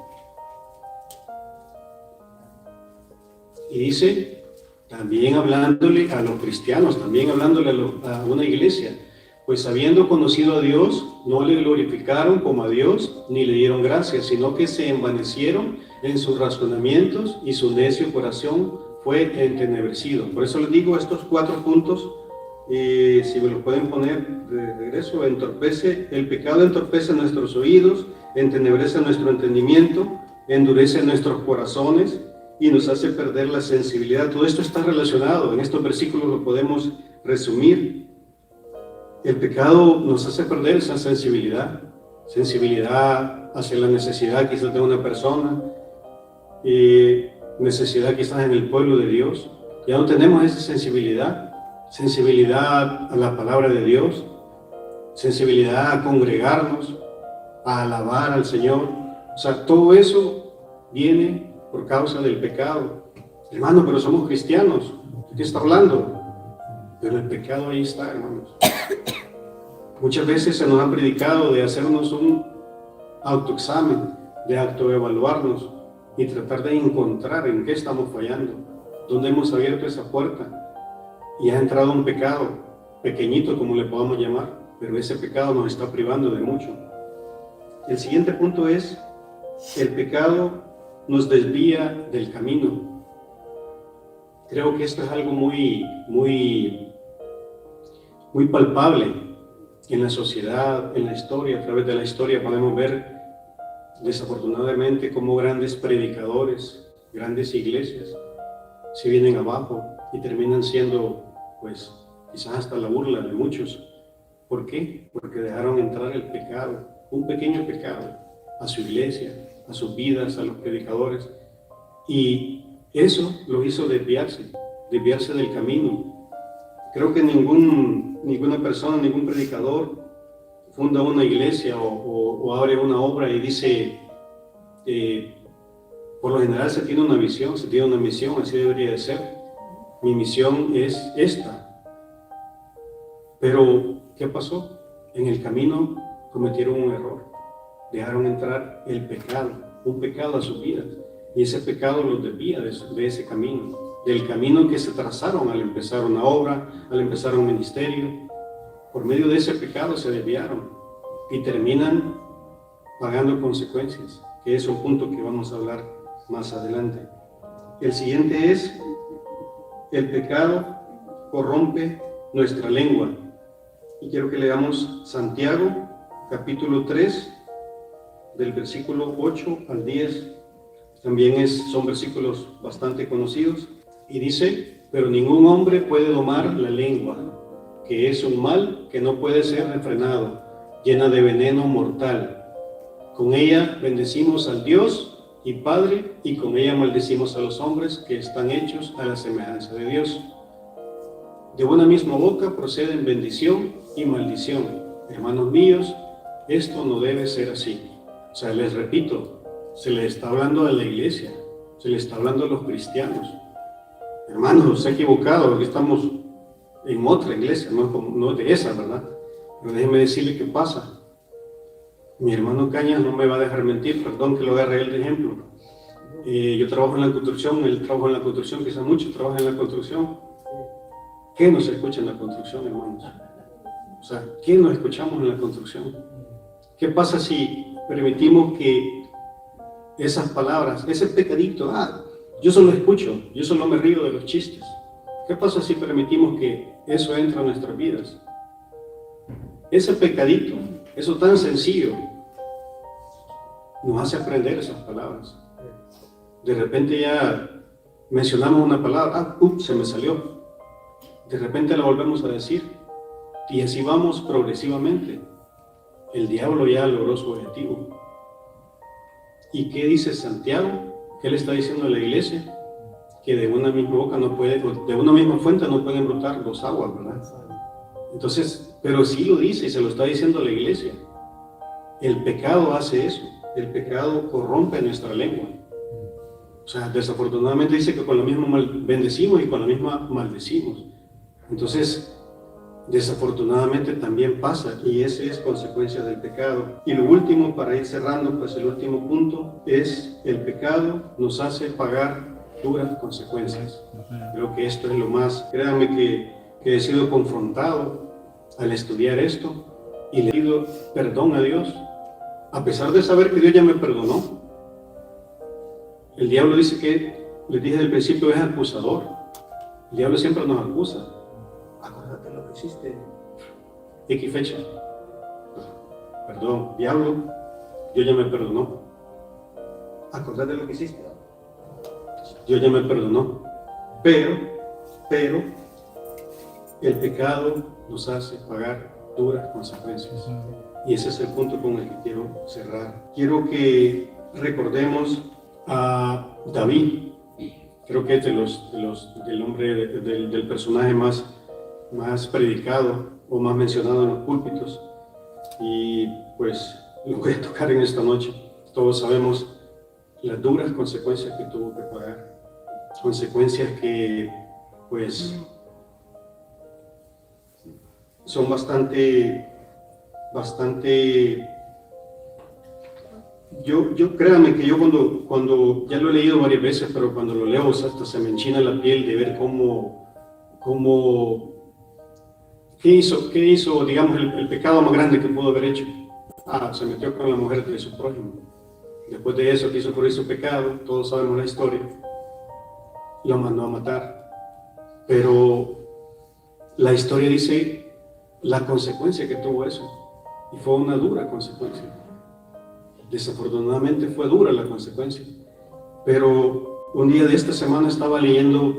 Y dice, también hablándole a los cristianos, también hablándole a una iglesia, pues habiendo conocido a Dios, no le glorificaron como a Dios, ni le dieron gracias, sino que se envanecieron en sus razonamientos y su necio corazón fue entenebrecido. Por eso les digo estos 4 puntos, si me lo pueden poner de regreso. El pecado entorpece nuestros oídos, entenebrece nuestro entendimiento, endurece nuestros corazones y nos hace perder la sensibilidad. Todo esto está relacionado, en estos versículos lo podemos resumir. El pecado nos hace perder esa sensibilidad hacia la necesidad quizás de una persona, necesidad quizás en el pueblo de Dios. Ya no tenemos esa sensibilidad a la palabra de Dios, sensibilidad a congregarnos, a alabar al Señor. O sea, todo eso viene por causa del pecado. Hermano, pero somos cristianos, ¿de qué está hablando? Pero el pecado ahí está, hermanos. Muchas veces se nos ha predicado de hacernos un autoexamen, de autoevaluarnos y tratar de encontrar en qué estamos fallando, dónde hemos abierto esa puerta y ha entrado un pecado, pequeñito como le podamos llamar, pero ese pecado nos está privando de mucho. El siguiente punto es, el pecado nos desvía del camino. Creo que esto es algo muy palpable en la sociedad, en la historia. A través de la historia podemos ver desafortunadamente cómo grandes predicadores, grandes iglesias se vienen abajo y terminan siendo, pues, quizás hasta la burla de muchos. ¿Por qué? Porque dejaron entrar el pecado, un pequeño pecado, a su iglesia, a sus vidas, a los predicadores, y eso los hizo desviarse del camino. Creo que ninguna persona, ningún predicador funda una iglesia o abre una obra y dice, por lo general se tiene una visión, se tiene una misión, así debería de ser. Mi misión es esta. Pero, ¿qué pasó? En el camino cometieron un error. Dejaron entrar el pecado, un pecado a sus vidas. Y ese pecado los desvía de ese camino, del camino que se trazaron al empezar una obra, al empezar un ministerio. Por medio de ese pecado se desviaron y terminan pagando consecuencias, que es un punto que vamos a hablar más adelante. El siguiente es, el pecado corrompe nuestra lengua. Y quiero que leamos Santiago, capítulo 3, del versículo 8 al 10. También son versículos bastante conocidos. Y dice, pero ningún hombre puede domar la lengua, que es un mal que no puede ser refrenado, llena de veneno mortal. Con ella bendecimos al Dios y Padre, y con ella maldecimos a los hombres que están hechos a la semejanza de Dios. De una misma boca proceden bendición y maldición. Hermanos míos, esto no debe ser así. O sea, les repito, se le está hablando a la iglesia, se le está hablando a los cristianos. Hermanos, se ha equivocado, aquí estamos en otra iglesia, no de esa, ¿verdad? Pero déjeme decirle qué pasa. Mi hermano Cañas no me va a dejar mentir, perdón que lo agarre él de ejemplo. Yo trabajo en la construcción, él trabaja en la construcción, quizás muchos trabajan en la construcción. ¿Qué nos escucha en la construcción, hermanos? O sea, ¿qué nos escuchamos en la construcción? ¿Qué pasa si permitimos que esas palabras, ese pecadito, yo solo escucho, yo solo me río de los chistes? ¿Qué pasa si permitimos que eso entre a nuestras vidas? Ese pecadito, eso tan sencillo, nos hace aprender esas palabras. De repente ya mencionamos una palabra, se me salió. De repente la volvemos a decir y así vamos progresivamente. El diablo ya logró su objetivo. ¿Y qué dice Santiago? ¿Qué le está diciendo a la iglesia? Que de una misma boca no puede, de una misma fuente no pueden brotar dos aguas, ¿verdad? Entonces, pero sí lo dice y se lo está diciendo a la iglesia. El pecado hace eso. El pecado corrompe nuestra lengua. O sea, desafortunadamente dice que con la misma bendecimos y con la misma maldecimos. Entonces, desafortunadamente también pasa, y esa es consecuencia del pecado. Y lo último, para ir cerrando, pues el último punto es: el pecado nos hace pagar duras consecuencias. Creo que esto es lo más, créanme que he sido confrontado al estudiar esto y le pido perdón a Dios, a pesar de saber que Dios ya me perdonó. El diablo dice que, les dije al principio, es acusador. El diablo siempre nos acusa. Acuérdate lo que hiciste. X fecha. Perdón, diablo, Dios ya me perdonó. Acuérdate lo que hiciste. Dios ya me perdonó. Pero, el pecado nos hace pagar duras consecuencias. Y ese es el punto con el que quiero cerrar. Quiero que recordemos a David. Creo que es del hombre, del personaje más predicado o más mencionado en los púlpitos, y pues lo voy a tocar en esta noche. Todos sabemos las duras consecuencias que tuvo que pagar, consecuencias que pues son bastante yo créanme que yo cuando ya lo he leído varias veces, pero cuando lo leo hasta se me enchina la piel de ver ¿qué hizo, digamos, el pecado más grande que pudo haber hecho? Se metió con la mujer de su prójimo. Después de eso quiso cubrir su pecado, todos sabemos la historia, lo mandó a matar. Pero la historia dice la consecuencia que tuvo eso, y fue una dura consecuencia. Desafortunadamente fue dura la consecuencia. Pero un día de esta semana estaba leyendo,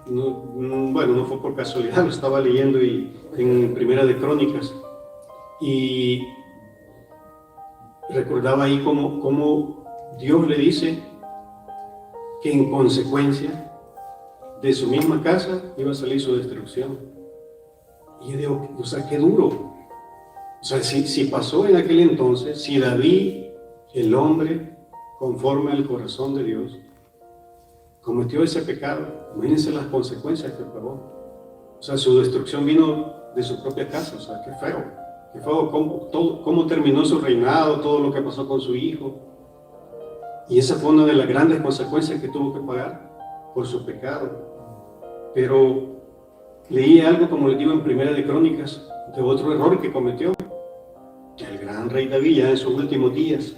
no fue por casualidad, lo estaba leyendo en Primera de Crónicas, y recordaba ahí cómo Dios le dice que en consecuencia de su misma casa iba a salir su destrucción. Y yo digo, o sea, qué duro. O sea, si pasó en aquel entonces, si David, el hombre conforme al corazón de Dios, cometió ese pecado, imagínense las consecuencias que pagó. O sea, su destrucción vino de su propia casa. O sea, qué feo cómo terminó su reinado, todo lo que pasó con su hijo. Y esa fue una de las grandes consecuencias que tuvo que pagar por su pecado. Pero leí algo, como les digo, en Primera de Crónicas, de otro error que cometió el gran rey David ya en sus últimos días.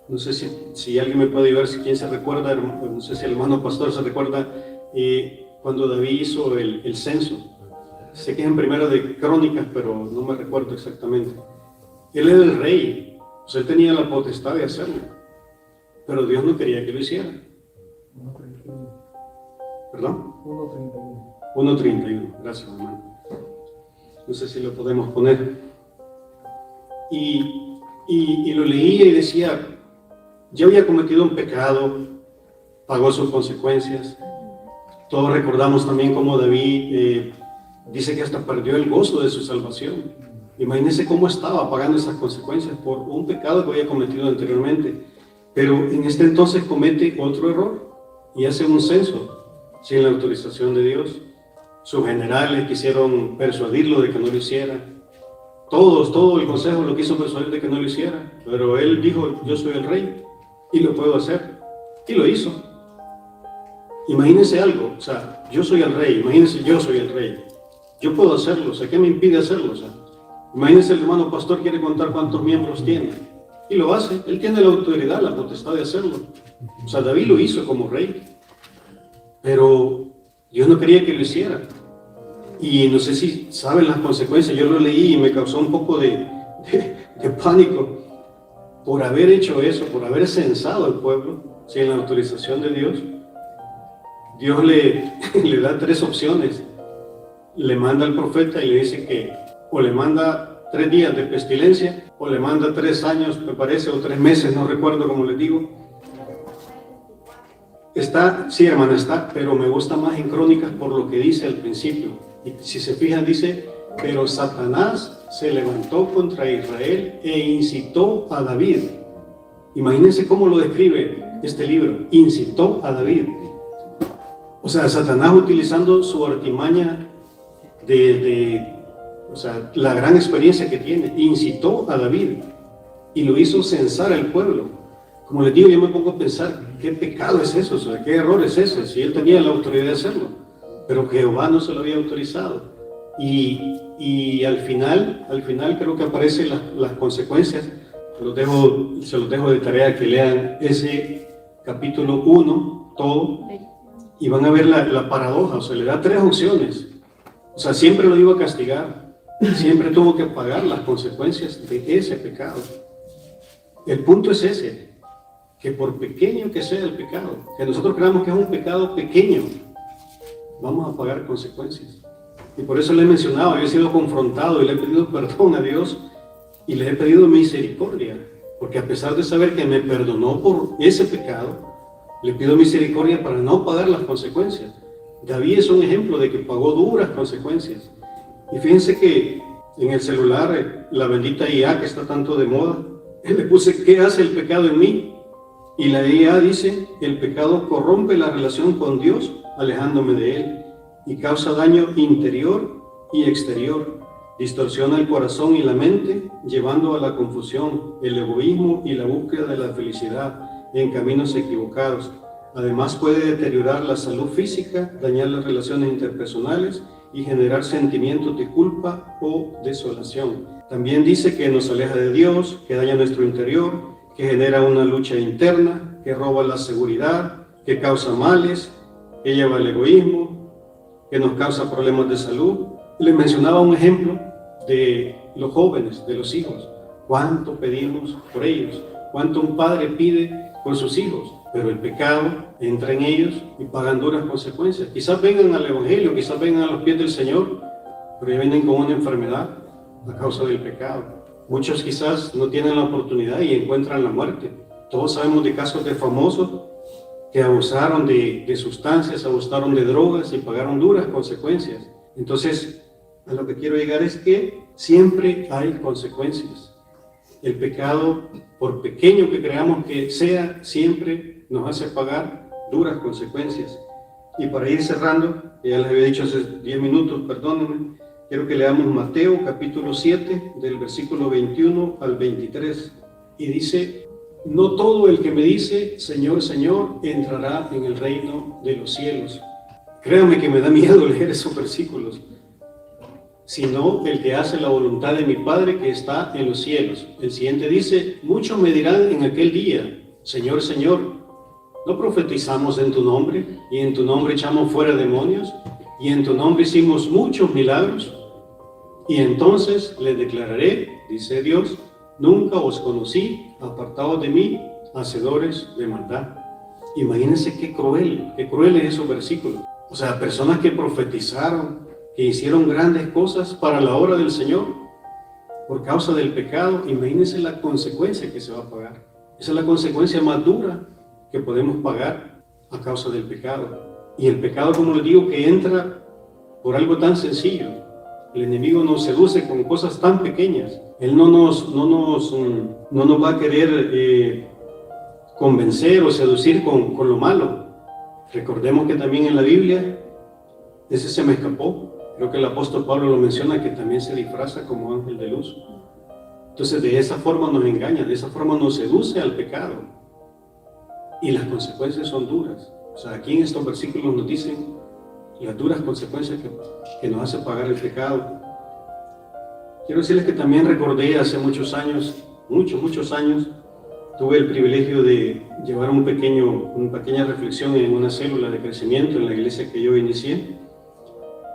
No sé si alguien me puede ayudar, si quién se recuerda, no sé si el hermano pastor se recuerda, cuando David hizo el censo. Sé que es en Primera de Crónicas, pero no me recuerdo exactamente. Él era el rey, o sea, él tenía la potestad de hacerlo, pero Dios no quería que lo hiciera. ¿Perdón? 1:31. 1:31. Gracias, hermano. No sé si lo podemos poner. Y lo leía y decía, ya había cometido un pecado, pagó sus consecuencias. Todos recordamos también cómo David dice que hasta perdió el gozo de su salvación. Imagínense cómo estaba pagando esas consecuencias por un pecado que había cometido anteriormente. Pero en este entonces comete otro error y hace un censo sin la autorización de Dios. Sus generales quisieron persuadirlo de que no lo hiciera. Todo el consejo lo quiso persuadir de que no lo hiciera. Pero él dijo, yo soy el rey y lo puedo hacer. Y lo hizo. Imagínense algo, o sea, yo soy el rey, imagínense, yo soy el rey. Yo puedo hacerlo, o sea, ¿qué me impide hacerlo? O sea, imagínense, el hermano pastor quiere contar cuántos miembros tiene. Y lo hace, él tiene la autoridad, la potestad de hacerlo. O sea, David lo hizo como rey. Pero Dios no quería que lo hiciera. Y no sé si saben las consecuencias, yo lo leí y me causó un poco de pánico. Por haber hecho eso, por haber censado al pueblo, sin la autorización de Dios, Dios le da 3 opciones. Le manda al profeta y le dice que o le manda 3 días de pestilencia, o le manda 3 años, me parece, o 3 meses, no recuerdo como les digo. Está, sí, hermana, está, pero me gusta más en Crónicas por lo que dice al principio. Y si se fijan, dice, pero Satanás se levantó contra Israel e incitó a David. Imagínense cómo lo describe este libro, incitó a David. O sea, Satanás utilizando su artimaña o sea, la gran experiencia que tiene, incitó a David y lo hizo censar al pueblo. Como les digo, yo me pongo a pensar, ¿qué pecado es eso? O sea, ¿qué error es ese? Si él tenía la autoridad de hacerlo, pero Jehová no se lo había autorizado. Y al final creo que aparecen las consecuencias. Se los dejo de tarea que lean ese capítulo 1, todo, y van a ver la paradoja. O sea, le da 3 opciones. O sea, siempre lo iba a castigar, siempre tuvo que pagar las consecuencias de ese pecado. El punto es ese, que por pequeño que sea el pecado, que nosotros creamos que es un pecado pequeño, vamos a pagar consecuencias. Y por eso le he mencionado, yo he sido confrontado y le he pedido perdón a Dios y le he pedido misericordia, porque a pesar de saber que me perdonó por ese pecado, le pido misericordia para no pagar las consecuencias. David es un ejemplo de que pagó duras consecuencias. Y fíjense que en el celular, la bendita IA que está tanto de moda, le puse, ¿qué hace el pecado en mí? Y la IA dice, el pecado corrompe la relación con Dios, alejándome de Él, y causa daño interior y exterior, distorsiona el corazón y la mente, llevando a la confusión, el egoísmo y la búsqueda de la felicidad en caminos equivocados. Además puede deteriorar la salud física, dañar las relaciones interpersonales y generar sentimientos de culpa o desolación. También dice que nos aleja de Dios, que daña nuestro interior, que genera una lucha interna, que roba la seguridad, que causa males, que lleva al egoísmo, que nos causa problemas de salud. Les mencionaba un ejemplo de los jóvenes, de los hijos. ¿Cuánto pedimos por ellos? ¿Cuánto un padre pide por sus hijos? Pero el pecado entra en ellos y pagan duras consecuencias. Quizás vengan al Evangelio, quizás vengan a los pies del Señor, pero ya vienen con una enfermedad a causa del pecado. Muchos quizás no tienen la oportunidad y encuentran la muerte. Todos sabemos de casos de famosos que abusaron de sustancias, abusaron de drogas y pagaron duras consecuencias. Entonces, a lo que quiero llegar es que siempre hay consecuencias. El pecado, por pequeño que creamos que sea, siempre nos hace pagar duras consecuencias. Y para ir cerrando, ya les había dicho hace 10 minutos, perdónenme, quiero que leamos Mateo capítulo 7, del versículo 21 al 23. Y dice, no todo el que me dice, Señor, Señor, entrará en el reino de los cielos. Créanme que me da miedo leer esos versículos. Sino el que hace la voluntad de mi Padre que está en los cielos. El siguiente dice, muchos me dirán en aquel día, Señor, Señor, ¿no profetizamos en tu nombre? Y en tu nombre echamos fuera demonios, y en tu nombre hicimos muchos milagros. Y entonces les declararé, dice Dios, nunca os conocí, apartados de mí, hacedores de maldad. Imagínense qué cruel es esos versículos. O sea, personas que profetizaron, que hicieron grandes cosas para la obra del Señor, por causa del pecado. Imagínense la consecuencia que se va a pagar. Esa es la consecuencia más dura que podemos pagar a causa del pecado. Y el pecado, como les digo, que entra por algo tan sencillo. El enemigo nos seduce con cosas tan pequeñas. Él no nos va a querer convencer o seducir con lo malo. Recordemos que también en la Biblia, ese se me escapó, creo que el apóstol Pablo lo menciona, que también se disfraza como ángel de luz. Entonces de esa forma nos engaña, de esa forma nos seduce al pecado. Y las consecuencias son duras. O sea, aquí en estos versículos nos dicen las duras consecuencias que nos hace pagar el pecado. Quiero decirles que también recordé hace muchos años, muchos años, tuve el privilegio de llevar una pequeña reflexión en una célula de crecimiento en la iglesia que yo inicié.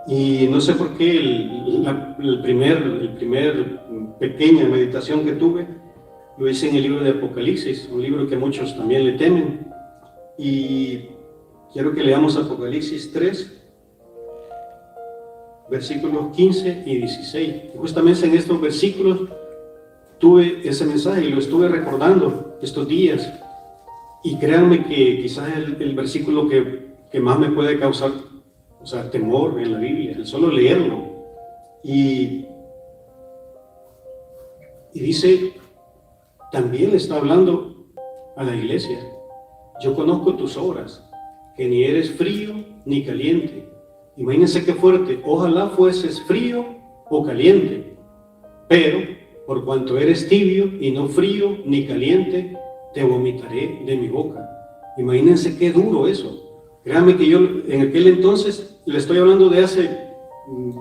Y no sé por qué el primer pequeña meditación que tuve, lo hice en el libro de Apocalipsis, un libro que muchos también le temen. Y quiero que leamos Apocalipsis 3, versículos 15 y 16. Y justamente en estos versículos tuve ese mensaje y lo estuve recordando estos días. Y créanme que quizás es el versículo que más me puede causar, o sea, temor en la Biblia, el solo leerlo. Y dice, también le está hablando a la iglesia: yo conozco tus obras, que ni eres frío ni caliente. Imagínense qué fuerte. Ojalá fueses frío o caliente, pero por cuanto eres tibio y no frío ni caliente, te vomitaré de mi boca. Imagínense qué duro eso. Créanme que yo en aquel entonces, le estoy hablando de hace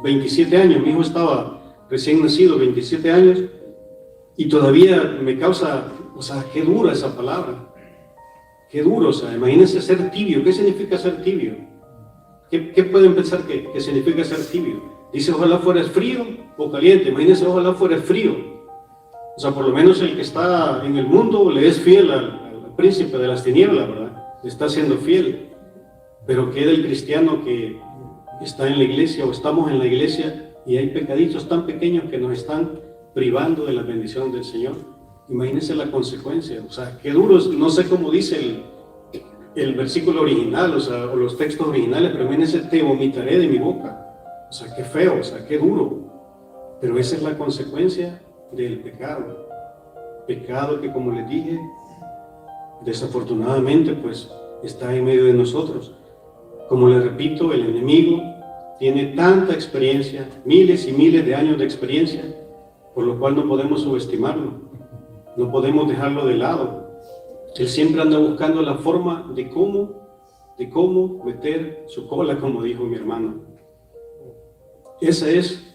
27 años, mi hijo estaba recién nacido, 27 años, y todavía me causa, o sea, qué dura esa palabra. Qué duro, o sea, imagínense ser tibio. ¿Qué significa ser tibio? ¿Qué pueden pensar que significa ser tibio? Dice, ojalá fueras frío o caliente. Imagínense, ojalá fueras frío. O sea, por lo menos el que está en el mundo le es fiel al príncipe de las tinieblas, ¿verdad? Le está siendo fiel. Pero queda el cristiano que está en la iglesia o estamos en la iglesia y hay pecaditos tan pequeños que nos están privando de la bendición del Señor. Imagínense la consecuencia. O sea, qué duro. No sé cómo dice el versículo original, o sea, o los textos originales, pero imagínense, te vomitaré de mi boca. O sea, qué feo, o sea, qué duro. Pero esa es la consecuencia del pecado. Pecado que, como les dije, desafortunadamente, pues, está en medio de nosotros. Como les repito, el enemigo tiene tanta experiencia, miles y miles de años de experiencia, por lo cual no podemos subestimarlo, no podemos dejarlo de lado. Él siempre anda buscando la forma de cómo meter su cola, como dijo mi hermano. Esa es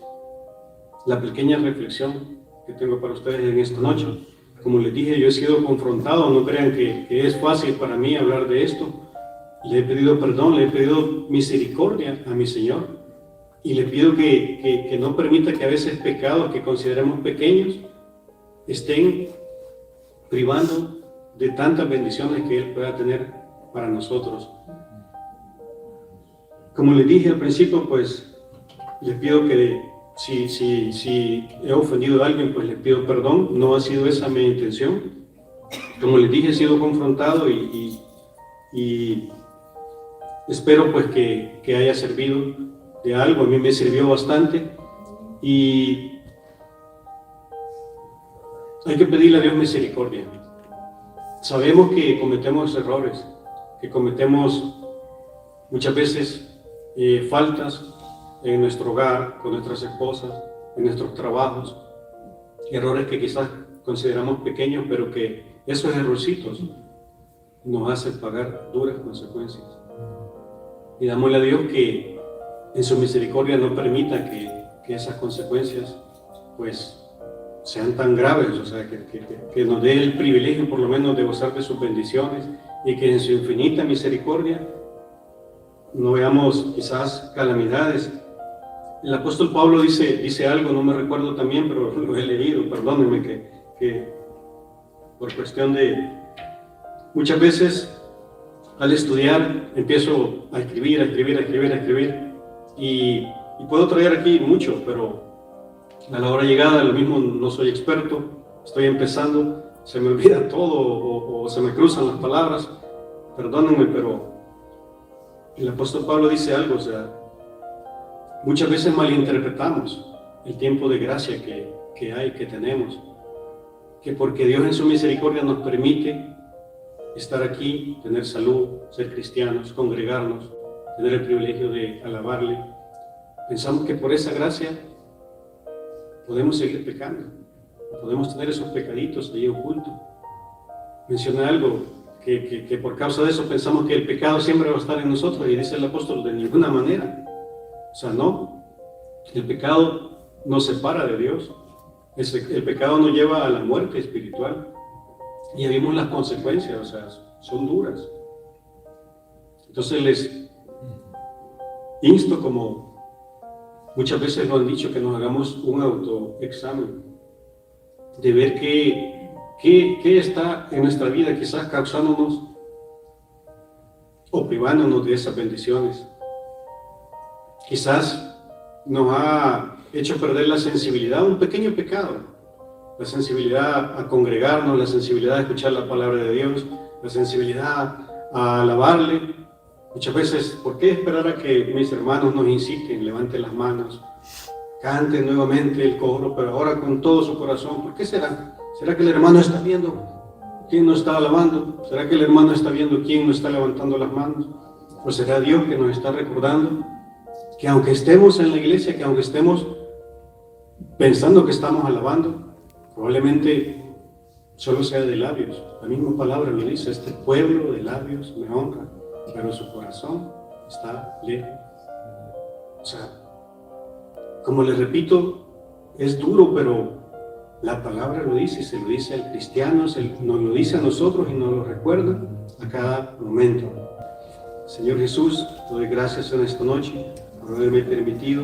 la pequeña reflexión que tengo para ustedes en esta noche. Como les dije, yo he sido confrontado, no crean que es fácil para mí hablar de esto. Le he pedido perdón, le he pedido misericordia a mi Señor y le pido que no permita que a veces pecados que consideremos pequeños estén privando de tantas bendiciones que Él pueda tener para nosotros. Como les dije al principio, pues les pido que si he ofendido a alguien, pues les pido perdón. No ha sido esa mi intención. Como les dije, he sido confrontado y espero pues que haya servido de algo. A mí me sirvió bastante y hay que pedirle a Dios misericordia. Sabemos que cometemos errores, que cometemos muchas veces faltas en nuestro hogar, con nuestras esposas, en nuestros trabajos, errores que quizás consideramos pequeños, pero que esos errorcitos nos hacen pagar duras consecuencias. Y dámosle a Dios que en su misericordia no permita que esas consecuencias pues sean tan graves, o sea, que nos dé el privilegio por lo menos de gozar de sus bendiciones y que en su infinita misericordia no veamos quizás calamidades. El apóstol Pablo dice algo, no me recuerdo también, pero lo he leído, perdónenme que por cuestión de muchas veces al estudiar empiezo a escribir y puedo traer aquí mucho, pero a la hora llegada lo mismo no soy experto, estoy empezando, se me olvida todo o se me cruzan las palabras, perdónenme, pero el apóstol Pablo dice algo, o sea, muchas veces malinterpretamos el tiempo de gracia que tenemos, que porque Dios en su misericordia nos permite estar aquí, tener salud, ser cristianos, congregarnos, tener el privilegio de alabarle, pensamos que por esa gracia podemos seguir pecando, podemos tener esos pecaditos ahí ocultos. Mencioné algo, que por causa de eso pensamos que el pecado siempre va a estar en nosotros, y dice el apóstol, de ninguna manera. O sea, no, el pecado nos separa de Dios, el pecado nos lleva a la muerte espiritual, y ya vimos las consecuencias, o sea, son duras. Entonces les insto, como muchas veces lo han dicho, que nos hagamos un autoexamen, de ver qué está en nuestra vida quizás causándonos o privándonos de esas bendiciones. Quizás nos ha hecho perder la sensibilidad, un pequeño pecado, la sensibilidad a congregarnos, la sensibilidad a escuchar la palabra de Dios, la sensibilidad a alabarle. Muchas veces, ¿por qué esperar a que mis hermanos nos inciten, levanten las manos, canten nuevamente el coro, pero ahora con todo su corazón? ¿Por qué será? ¿Será que el hermano está viendo quién no está alabando? ¿Será que el hermano está viendo quién no está levantando las manos? ¿O será Dios que nos está recordando que aunque estemos en la iglesia, que aunque estemos pensando que estamos alabando, probablemente solo sea de labios? La misma palabra lo dice, este pueblo de labios me honra, pero su corazón está lejos. O sea, como les repito, es duro, pero la palabra lo dice, y se lo dice al cristiano, nos lo dice a nosotros y nos lo recuerda a cada momento. Señor Jesús, te doy gracias en esta noche por haberme permitido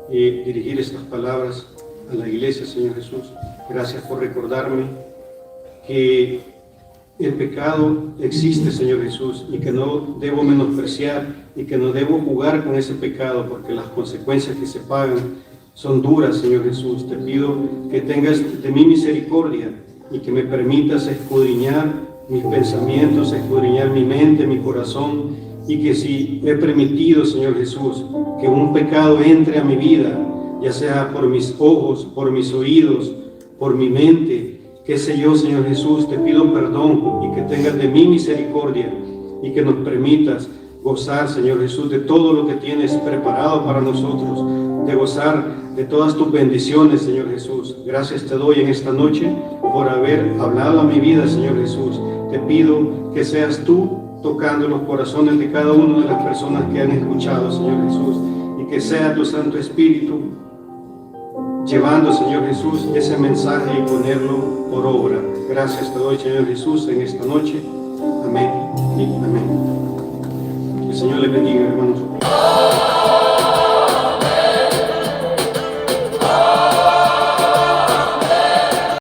dirigir estas palabras a la iglesia, Señor Jesús. Gracias por recordarme que el pecado existe, Señor Jesús, y que no debo menospreciar y que no debo jugar con ese pecado, porque las consecuencias que se pagan son duras, Señor Jesús. Te pido que tengas de mí misericordia y que me permitas escudriñar mis pensamientos, escudriñar mi mente, mi corazón, y que si he permitido, Señor Jesús, que un pecado entre a mi vida, ya sea por mis ojos, por mis oídos, por mi mente, qué sé yo, Señor Jesús, te pido perdón y que tengas de mí misericordia y que nos permitas gozar, Señor Jesús, de todo lo que tienes preparado para nosotros, de gozar de todas tus bendiciones, Señor Jesús. Gracias te doy en esta noche por haber hablado a mi vida, Señor Jesús. Te pido que seas tú tocando los corazones de cada una de las personas que han escuchado, Señor Jesús, y que sea tu Santo Espíritu llevando, Señor Jesús, ese mensaje y ponerlo por obra. Gracias te doy, Señor Jesús, en esta noche. Amén y amén. El Señor le bendiga, hermano.